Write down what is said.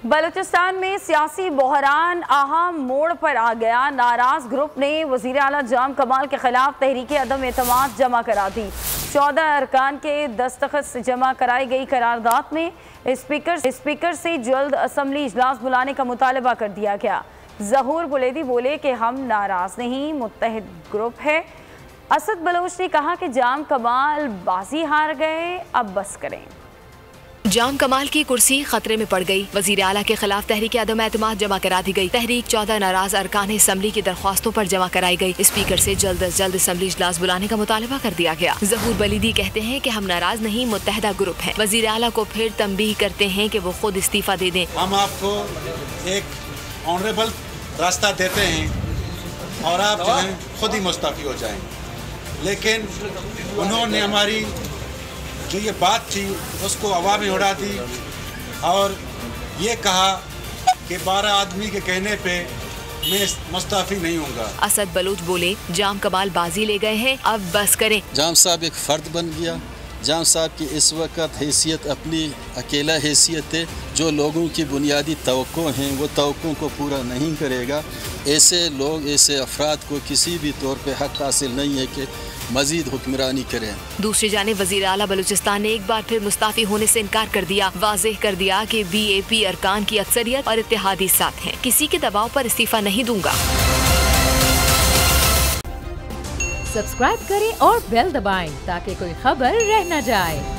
बलूचिस्तान में सियासी बहरान अहम मोड़ पर आ गया। नाराज ग्रुप ने वजीर आला जाम कमाल के खिलाफ तहरीक अदम एतमाद जमा करा दी। 14 अरकान के दस्तखत से जमा कराई गई करारदाद में स्पीकर से जल्द असम्बली इजलास बुलाने का मुतालबा कर दिया गया। ज़हूर बुलेदी बोले कि हम नाराज नहीं, मुत्तहिद ग्रुप है। असद बलोच ने कहा कि जाम कमाल बाजी हार गए, अब बस करें। जाम कमाल की कुर्सी खतरे में पड़ गई। वजीर आला के खिलाफ तहरीक अदम एतमाद जमा करा दी गई। तहरीक 14 नाराज अरकान असम्बली की दरख्वास्तों पर जमा कराई गई। स्पीकर से जल्द अज जल्द असम्बली इजलास बुलाने का मुतालबा कर दिया गया। ज़हूर बलीदी कहते हैं कि हम नाराज नहीं, मुत्तहदा ग्रुप है। वजीर आला को फिर तंबीह करते हैं कि वो खुद इस्तीफा दे दें। हम आपको एक ऑनरेबल रास्ता देते हैं और आप जो है खुद ही मुस्तफ़ी हो जाएं। लेकिन उन्होंने हमारी जो ये बात थी उसको हवा में उड़ा दी और ये कहा कि 12 आदमी के कहने पे मैं मुस्तफ़ी नहीं होऊंगा। असद बलोच बोले, जाम कमाल बाजी ले गए हैं, अब बस करें। जाम साहब एक फ़र्द बन गया। जाम साहब की इस वक्त हैसियत अपनी अकेला हैसियत है। जो लोगों की बुनियादी तवक्को हैं वो तवक्को को पूरा नहीं करेगा। ऐसे लोग, ऐसे अफराद को किसी भी तौर पे हक हासिल नहीं है कि मजीद हुक्मरानी करें। दूसरी जानिब वज़ीर आला बलूचिस्तान ने एक बार फिर मुस्ताफ़ी होने से इनकार कर दिया। वाज़ेह कर दिया कि BAP अरकान की अक्सरियत और इत्तेहादी साथ हैं, किसी के दबाव पर इस्तीफा नहीं दूंगा। सब्सक्राइब करें और बेल दबाएं ताकि कोई खबर रह न जाए।